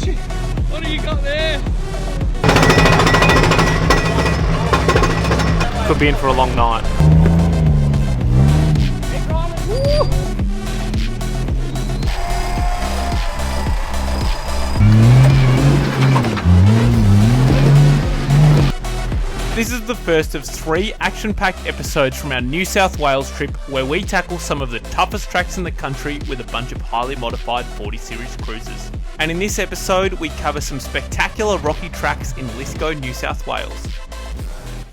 Richie? What do you got there? Could be in for a long night. This is the first of 3 action-packed episodes from our New South Wales trip where we tackle some of the toughest tracks in the country with a bunch of highly modified 40 Series cruisers. And in this episode, we cover some spectacular rocky tracks in Lithgow, New South Wales.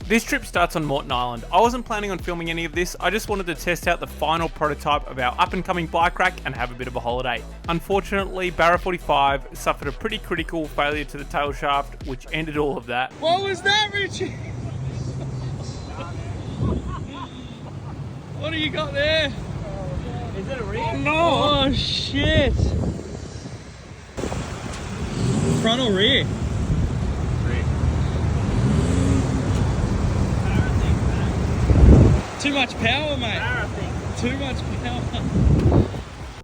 This trip starts on Moreton Island. I wasn't planning on filming any of this, I just wanted to test out the final prototype of our up-and-coming bike rack and have a bit of a holiday. Unfortunately, Barra 45 suffered a pretty critical failure to the tail shaft, which ended all of that. What was that, Richie? What do you got there? Is it a rig? Oh, no! Oh shit! Front or rear? Too much power, mate. Too much power.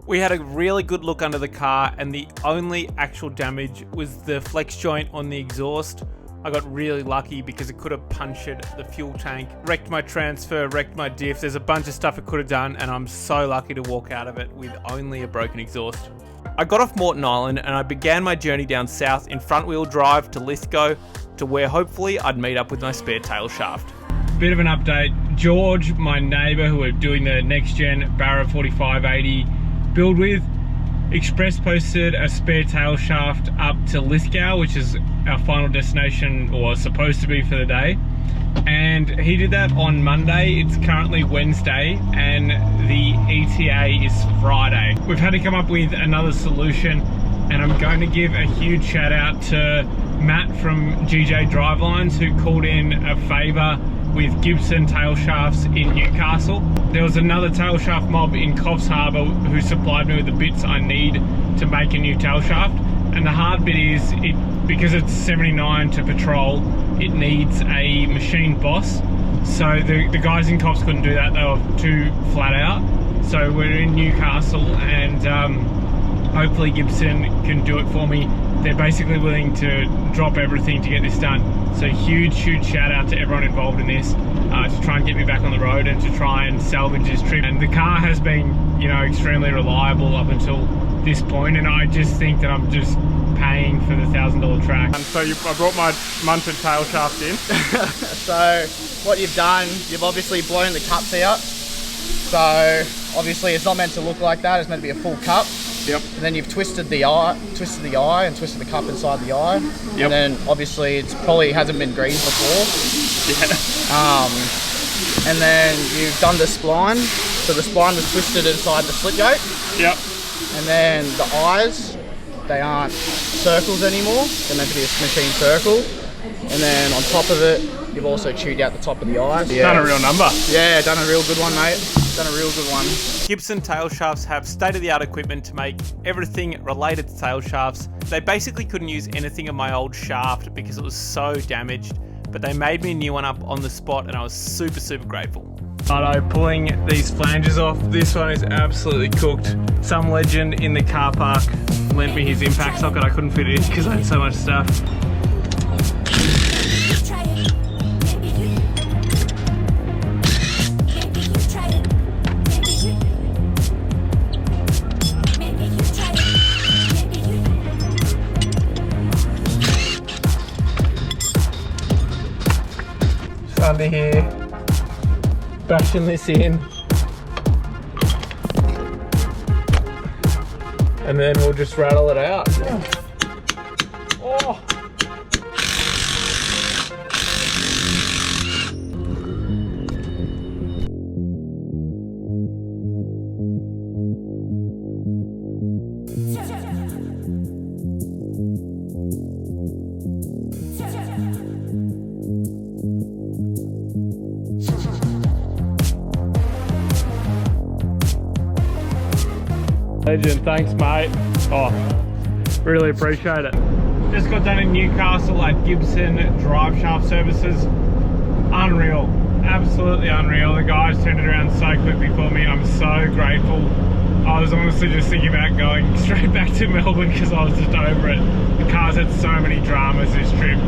We had a really good look under the car and the only actual damage was the flex joint on the exhaust. I got really lucky because it could have punctured the fuel tank, wrecked my transfer, wrecked my diff. There's a bunch of stuff it could have done and I'm so lucky to walk out of it with only a broken exhaust. I got off Moreton Island and I began my journey down south in front wheel drive to Lithgow to where hopefully I'd meet up with my spare tail shaft. Bit of an update. George, my neighbour who we're doing the next gen Barra 4580 build with, express posted a spare tail shaft up to Lithgow, which is our final destination, or supposed to be for the day. And he did that on Monday. It's currently Wednesday and the ETA is Friday. We've had to come up with another solution and I'm going to give a huge shout out to Matt from GJ Drivelines who called in a favour with Gibson tail shafts in Newcastle. There was another tail shaft mob in Coffs Harbour who supplied me with the bits I need to make a new tail shaft. And the hard bit is, because it's 79 to patrol, it needs a machine boss. So the guys in Coffs couldn't do that, they were too flat out. So we're in Newcastle and hopefully Gibson can do it for me. They're basically willing to drop everything to get this done. So huge shout out to everyone involved in this to try and get me back on the road and to try and salvage this trip. And the car has been, you know, extremely reliable up until this point, and I just think that I'm just paying for the $1,000 track. And so I brought my Munted tail shaft in. So what you've done, you've obviously blown the cups out. So obviously it's not meant to look like that, it's meant to be a full cup. Yep. And then you've twisted the eye and twisted the cup inside the eye. Yep. And then obviously it's probably hasn't been greased before. Yeah. And then you've done the spline. So the spline was twisted inside the slip yoke. Yep. And then the eyes, they aren't circles anymore. They're meant to be a machine circle. And then on top of it, you've also chewed out the top of the eye. Yeah. Done a real number. Yeah, done a real good one, mate. Done a real good one. Gibson tail shafts have state-of-the-art equipment to make everything related to tail shafts. They basically couldn't use anything of my old shaft because it was so damaged, but they made me a new one up on the spot and I was super grateful. Righto, pulling these flanges off. This one is absolutely cooked. Some legend in the car park lent me his impact socket. I couldn't fit it in because I had so much stuff. Under here, bashing this in, and then we'll just rattle it out. Oh. Legend, thanks mate. Oh, really appreciate it. Just got done in Newcastle at Gibson Drive Shaft Services. Unreal, absolutely unreal. The guys turned it around so quickly for me. I'm so grateful. I was honestly just thinking about going straight back to Melbourne because I was just over it. The car's had so many dramas this trip,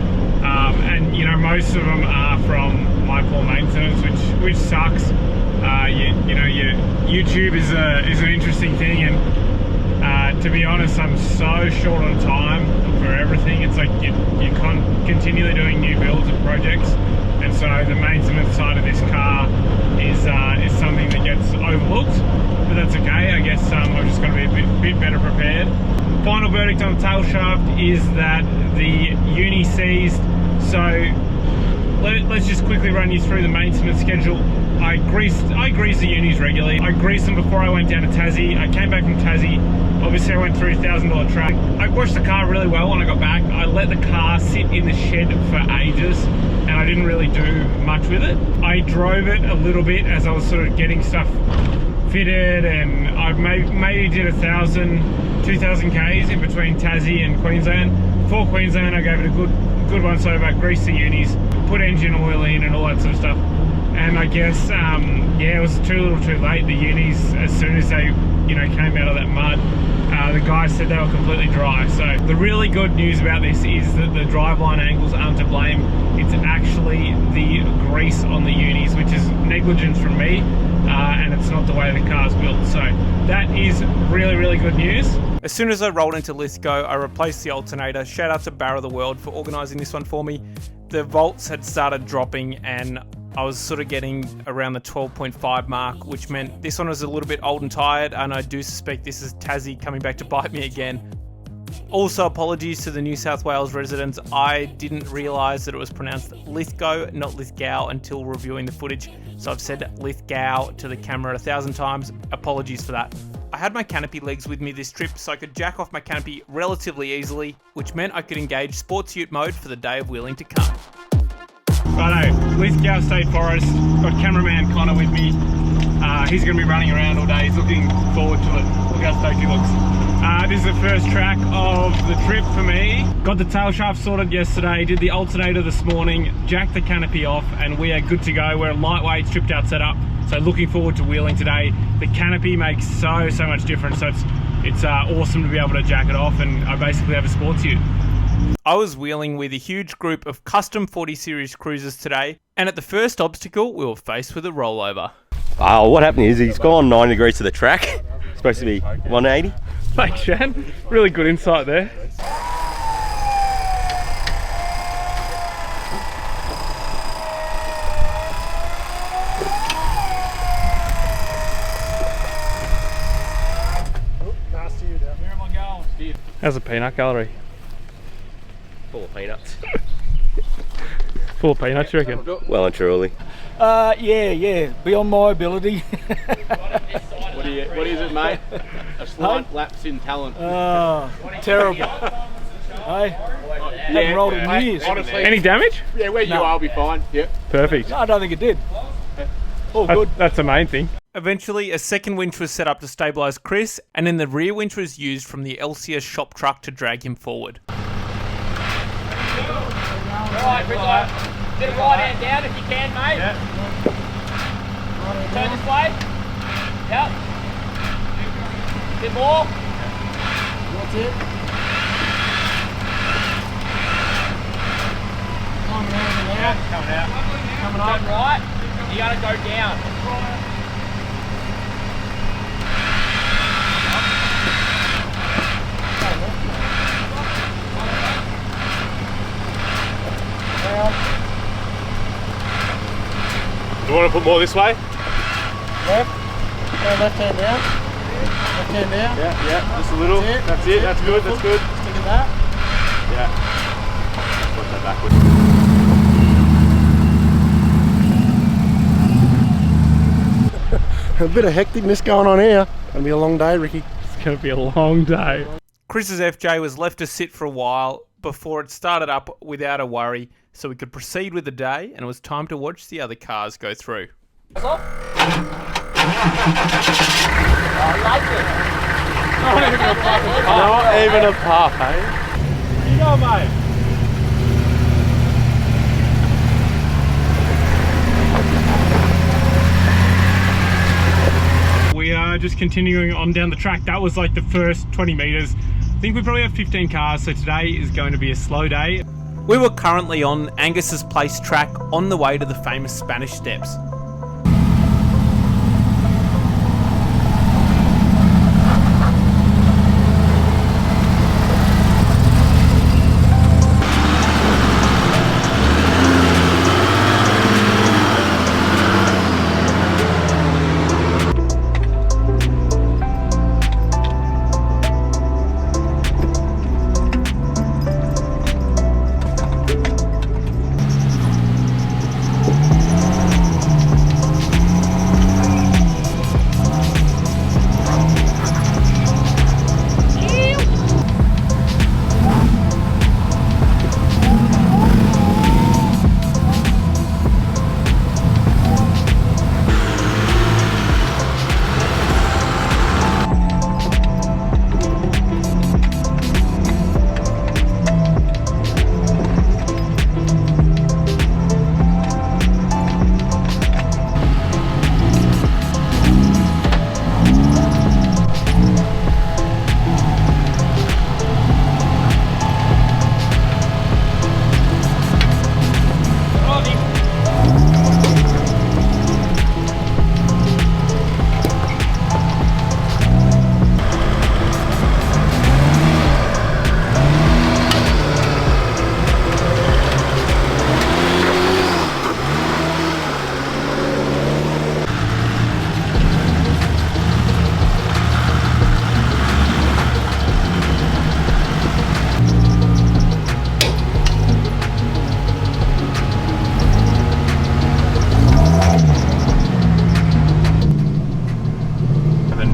and you know, most of them are from my poor maintenance, which sucks. You know, YouTube is an interesting thing, and to be honest, I'm so short on time for everything. It's like you're continually doing new builds and projects, and so the maintenance side of this car is something that gets overlooked, but that's okay. I guess I've just got to be a bit better prepared. Final verdict on the tail shaft is that the uni seized, so let's just quickly run you through the maintenance schedule. I grease the unis regularly. I greased them before I went down to Tassie. I came back from Tassie. Obviously I went through $1,000 track. I washed the car really well when I got back. I let the car sit in the shed for ages and I didn't really do much with it. I drove it a little bit as I was sort of getting stuff fitted, and I maybe did 1,000, 2,000 Ks in between Tassie and Queensland. For Queensland I gave it a good once over, greased the unis, put engine oil in and all that sort of stuff. And I guess, yeah, it was too little too late. The unis, as soon as they, you know, came out of that mud, the guys said they were completely dry. So the really good news about this is that the driveline angles aren't to blame. It's actually the grease on the unis, which is negligence from me, and it's not the way the car's built. So that is really, really good news. As soon as I rolled into Lithgow, I replaced the alternator. Shout out to Barra the World for organising this one for me. The volts had started dropping and I was sort of getting around the 12.5 mark, which meant this one was a little bit old and tired, and I do suspect this is Tassie coming back to bite me again. Also, apologies to the New South Wales residents. I didn't realise that it was pronounced Lithgow, not Lithgow, until reviewing the footage. So I've said Lithgow to the camera 1,000 times. Apologies for that. I had my canopy legs with me this trip, so I could jack off my canopy relatively easily, which meant I could engage sports ute mode for the day of wheeling to come. Righto, Lithgow State Forest, got cameraman Connor with me. He's going to be running around all day. He's looking forward to it. Look how stoked he looks. This is the first track of the trip for me. Got the tail shaft sorted yesterday, did the alternator this morning, jacked the canopy off, and we are good to go. We're a lightweight stripped out setup, so looking forward to wheeling today. The canopy makes so much difference, so it's awesome to be able to jack it off, and I basically have a sports ute. I was wheeling with a huge group of custom 40 series cruisers today, and at the first obstacle we were faced with a rollover. Oh, what happened is he's gone 90 degrees to the track. It's supposed to be 180. Thanks, Shan. Really good insight there. How's the peanut gallery? Full of peanuts. Full of peanuts, you reckon? Well and truly. Yeah, beyond my ability. What is it, mate? A slight lapse in talent. Terrible. Hey, haven't rolled in years. Honestly, Any damage? yeah, where you are, I'll be fine. Yep. Perfect. No, I don't think it did. All good. That's the main thing. Eventually, a second winch was set up to stabilise Chris, and then the rear winch was used from the LCS shop truck to drag him forward. Alright, Rizzo. Get a right hand down if you can, mate. Yep. Turn this way. Yep. Bit more. That's it. Coming out. Coming out. Coming up. Turn right. You gotta go down. Do you want to put more this way? Left. Left hand down. Left hand down. Yeah, just a little. That's it. That's good. That's good. Stick at that. Yeah. Put that backwards. A bit of hecticness going on here. Gonna be a long day, Ricky. It's going to be a long day. Chris's FJ was left to sit for a while before it started up without a worry, so we could proceed with the day, and it was time to watch the other cars go through. I like it. Not even a puff, eh? Where you going, mate? We are just continuing on down the track. That was like the first 20 meters. I think we probably have 15 cars, so today is going to be a slow day. We were currently on Angus's place track on the way to the famous Spanish Steps.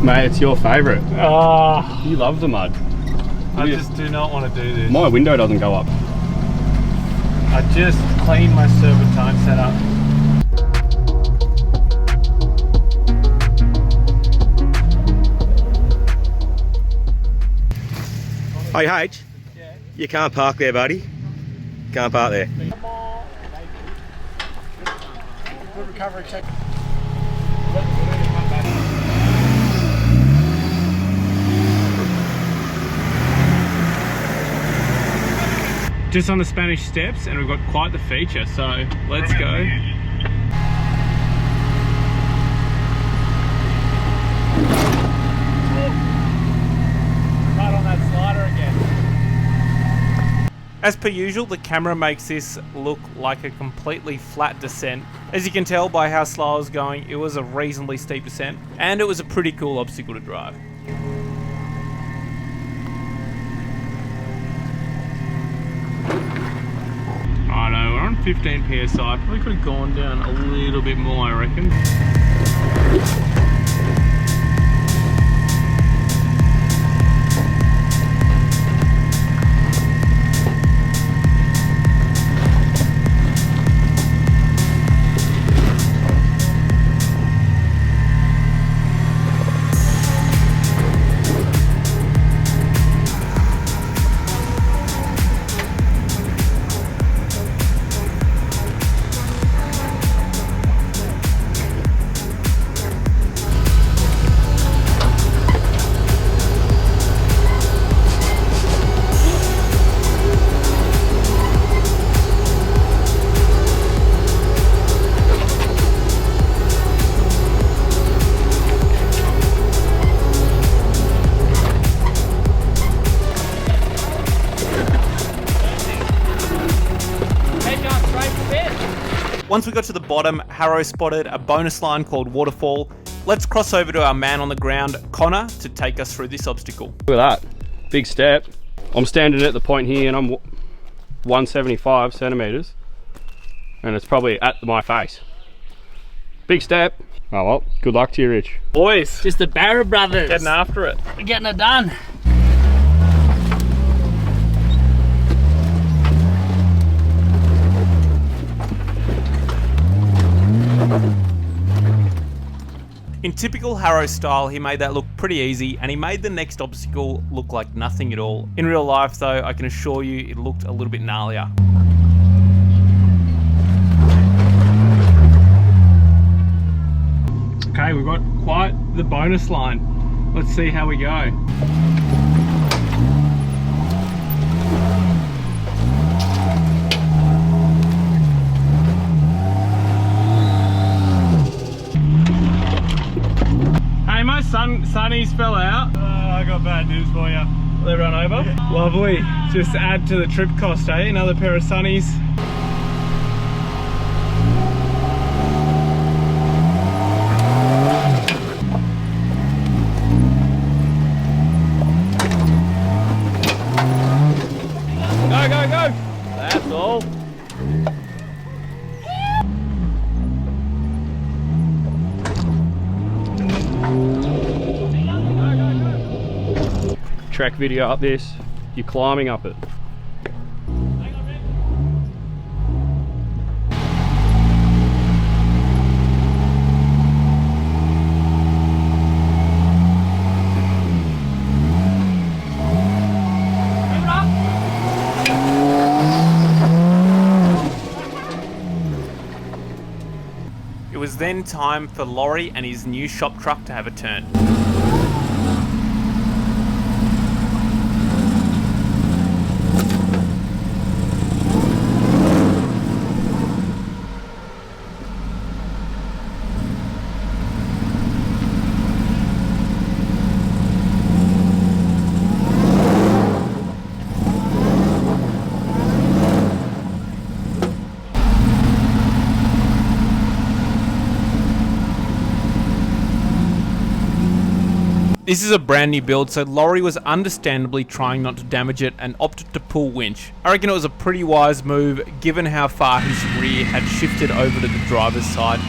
Mate, it's your favourite. Oh, You love the mud. I just do not want to do this. My window doesn't go up. I just cleaned my serpentine setup. Hey H, you can't park there, buddy. Can't park there. Good recovery check. Just on the Spanish Steps, and we've got quite the feature, so let's go. Right on that slider again. As per usual, the camera makes this look like a completely flat descent. As you can tell by how slow I was going, it was a reasonably steep descent, and it was a pretty cool obstacle to drive. I know, we're on 15 PSI. Probably could have gone down a little bit more, I reckon. Once we got to the bottom, Harrow spotted a bonus line called Waterfall. Let's cross over to our man on the ground, Connor, to take us through this obstacle. Look at that, big step. I'm standing at the point here and I'm 175 centimeters, and it's probably at my face. Big step. Oh well, good luck to you, Rich. Boys, Just the Barra brothers. getting after it. We're getting it done. In typical Harrow style, he made that look pretty easy, and he made the next obstacle look like nothing at all. In real life though, I can assure you it looked a little bit gnarlier. Okay, we've got quite the bonus line. Let's see how we go. Hey, my sunnies fell out. I got bad news for you. They run over? Yeah. Lovely. Just add to the trip cost, eh? Another pair of sunnies. Go, go, go! That's all. Track video up this, you're climbing up it. It was then time for Laurie and his new shop truck to have a turn. This is a brand new build, so Laurie was understandably trying not to damage it and opted to pull winch. I reckon it was a pretty wise move given how far his rear had shifted over to the driver's side.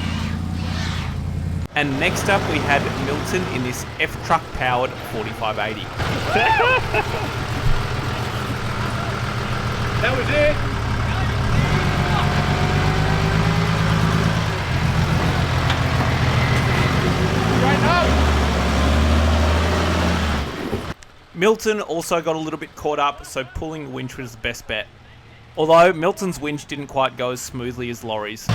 And next up we had Milton in this F-Truck powered 4580. That was it. Milton also got a little bit caught up, so pulling the winch was the best bet. Although Milton's winch didn't quite go as smoothly as Laurie's.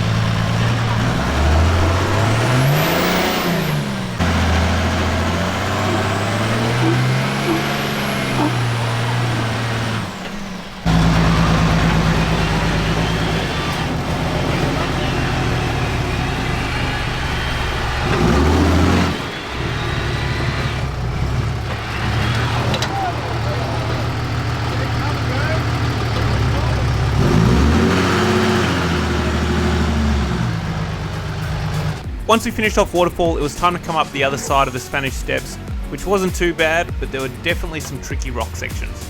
Once we finished off Waterfall, it was time to come up the other side of the Spanish Steps, which wasn't too bad, but there were definitely some tricky rock sections.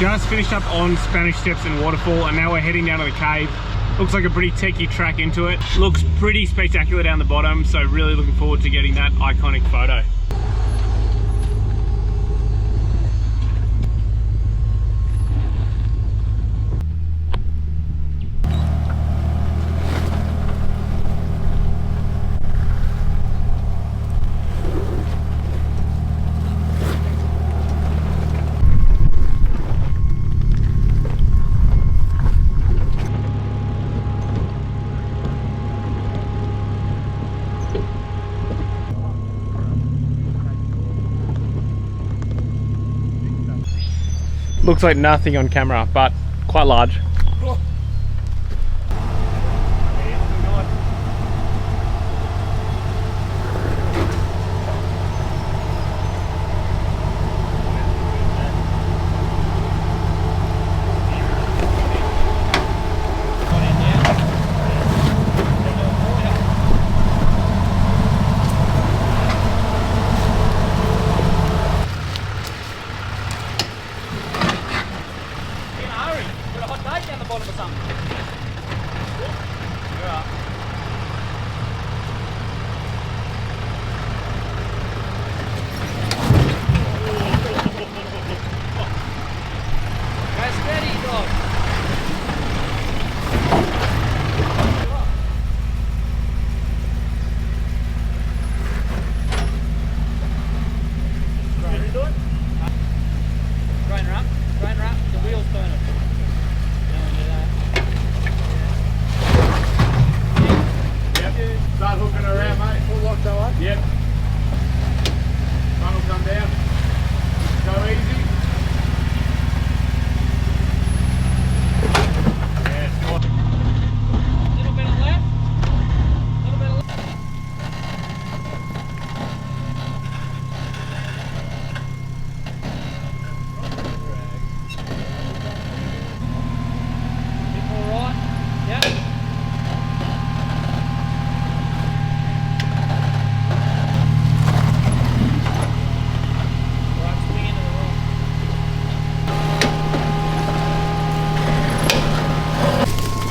Just finished up on Spanish Steps and Waterfall, and now we're heading down to the cave. Looks like a pretty techie track into it. Looks pretty spectacular down the bottom, so really looking forward to getting that iconic photo. Looks like nothing on camera, but quite large.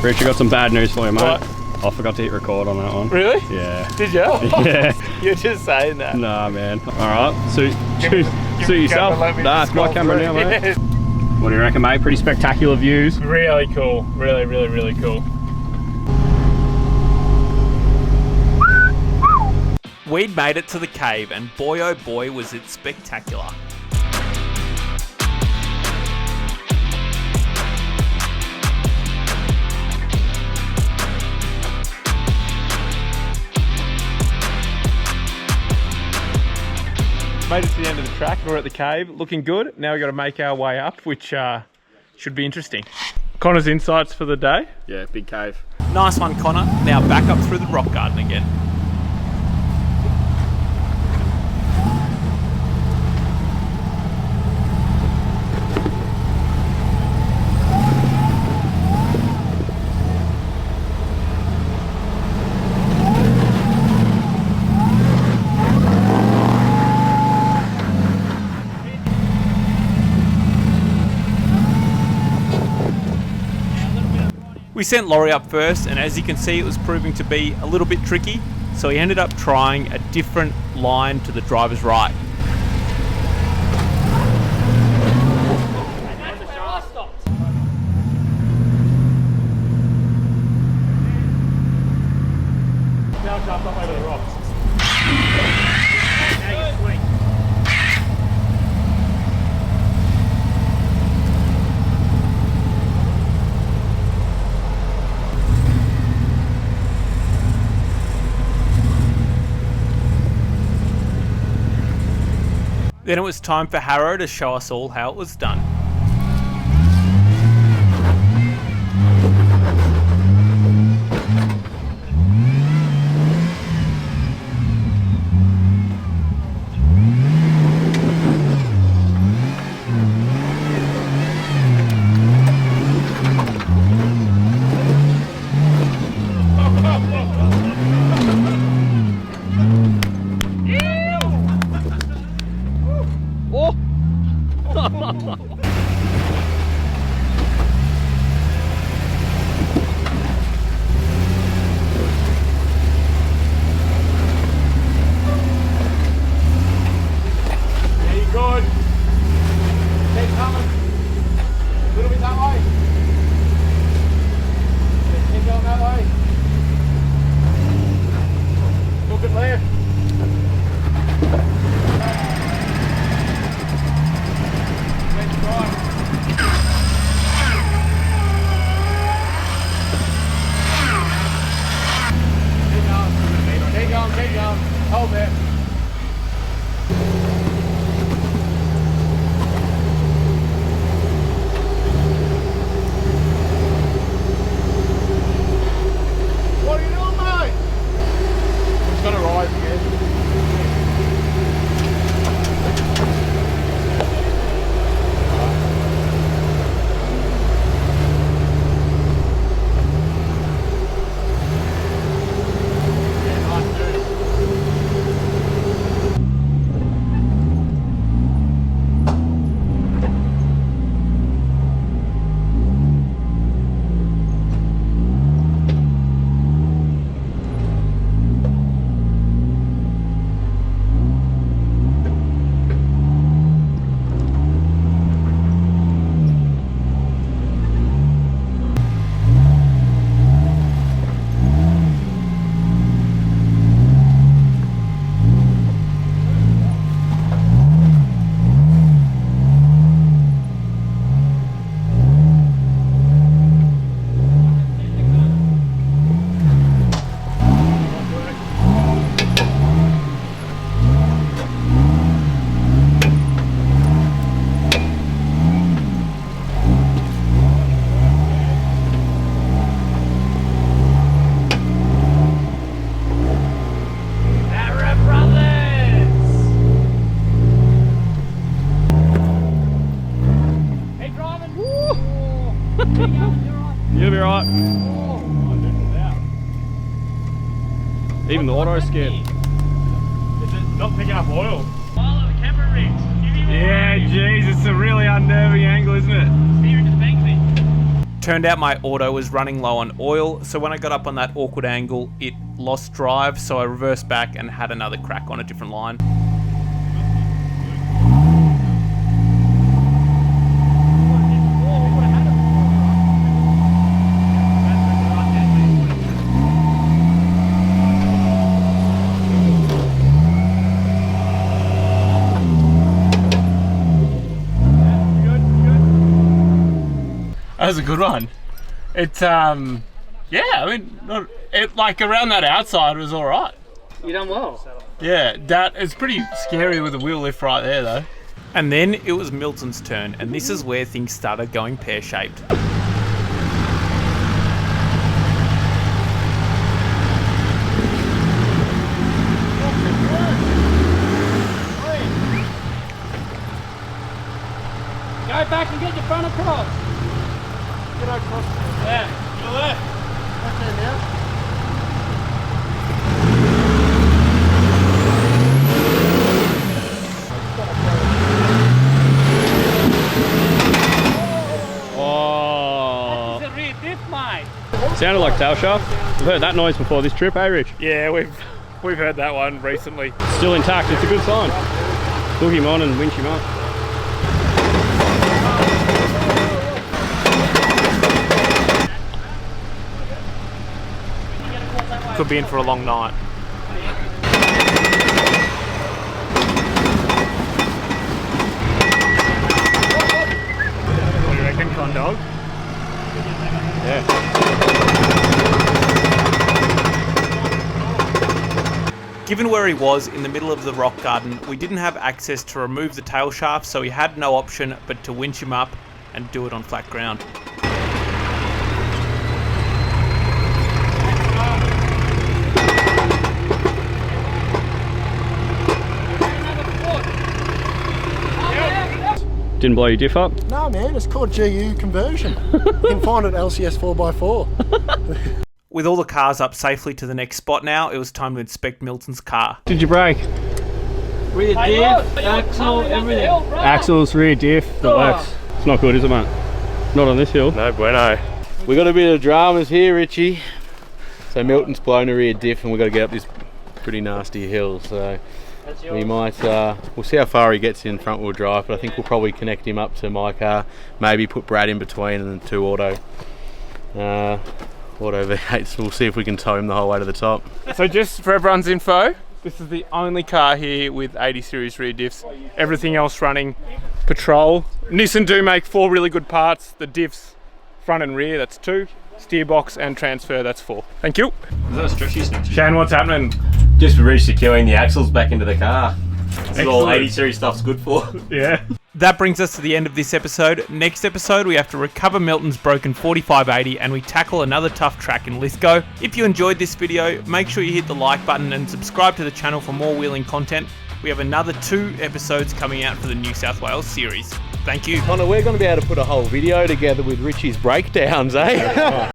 Rich, I got some bad news for you, mate. What? I forgot to hit record on that one. Really? Yeah. Did you? Yeah. You're just saying that. Nah, man. Alright, suit yourself. Let me Nah, it's my camera now, mate. What do you reckon, mate? Pretty spectacular views. Really cool. Really, really, really cool. We'd made it to the cave, and boy oh boy was it spectacular. Made it to the end of the track. We're at the cave, looking good. Now we've got to make our way up, which should be interesting. Connor's insights for the day. Yeah, big cave. Nice one, Connor. Now back up through the rock garden again. We sent Laurie up first, and as you can see, it was proving to be a little bit tricky, so he ended up trying a different line to the driver's right. Now jump up over the rocks. Now you swing. Then it was time for Harrow to show us all how it was done. You'll be right. Even the auto's scared. Is it not picking up oil? Follow the camera rigs. Yeah, jeez, it's a really unnerving angle, isn't it? Steer into the bank thing. Turned out my auto was running low on oil, so when I got up on that awkward angle, it lost drive, so I reversed back and had another crack on a different line. That was a good one. It's yeah, I mean, like around that outside was all right. You done well. Yeah, that is pretty scary with the wheel lift right there though. And then it was Milton's turn, and this is where things started going pear-shaped. Go back and get your front across. Get across. Yeah, to the left. That's it now. Oh. It's a rear diff, mate. Sounded like tailshaft. I've heard that noise before this trip, eh, Rich? Yeah, we've heard that one recently. Still intact, it's a good sign. Hook him on and winch him up. Could be in for a long night. What do you reckon, con dog? Yeah. Given where he was in the middle of the rock garden, we didn't have access to remove the tail shaft, so we had no option but to winch him up and do it on flat ground. Didn't blow your diff up? No man, it's called GU conversion. You can find it at LCS 4x4. With all the cars up safely to the next spot now, it was time to inspect Milton's car. Did you brake? Rear diff, axle, everything. Axles, rear diff, the works. It's not good, is it, mate? Not on this hill. No bueno. We got a bit of dramas here, Richie. So Milton's blown a rear diff and we've got to get up this pretty nasty hill. So we might, we'll see how far he gets in front wheel drive, but I think we'll probably connect him up to my car, maybe put Brad in between and then 2 auto V8s. We'll see if we can tow him the whole way to the top. So just for everyone's info, this is the only car here with 80 series rear diffs. Everything else running petrol. Nissan do make 4 really good parts. The diffs, front and rear, that's 2. Steerbox and transfer, that's 4. Thank you. Is that a stretchy snatch? Shane, what's happening? Just re-securing the axles back into the car. That's all Excellent. 80 series stuff's good for. Yeah. That brings us to the end of this episode. Next episode, we have to recover Milton's broken 4580 and we tackle another tough track in Lithgow. If you enjoyed this video, make sure you hit the like button and subscribe to the channel for more wheeling content. We have another 2 episodes coming out for the New South Wales series. Thank you. Connor, we're going to be able to put a whole video together with Richie's breakdowns, eh?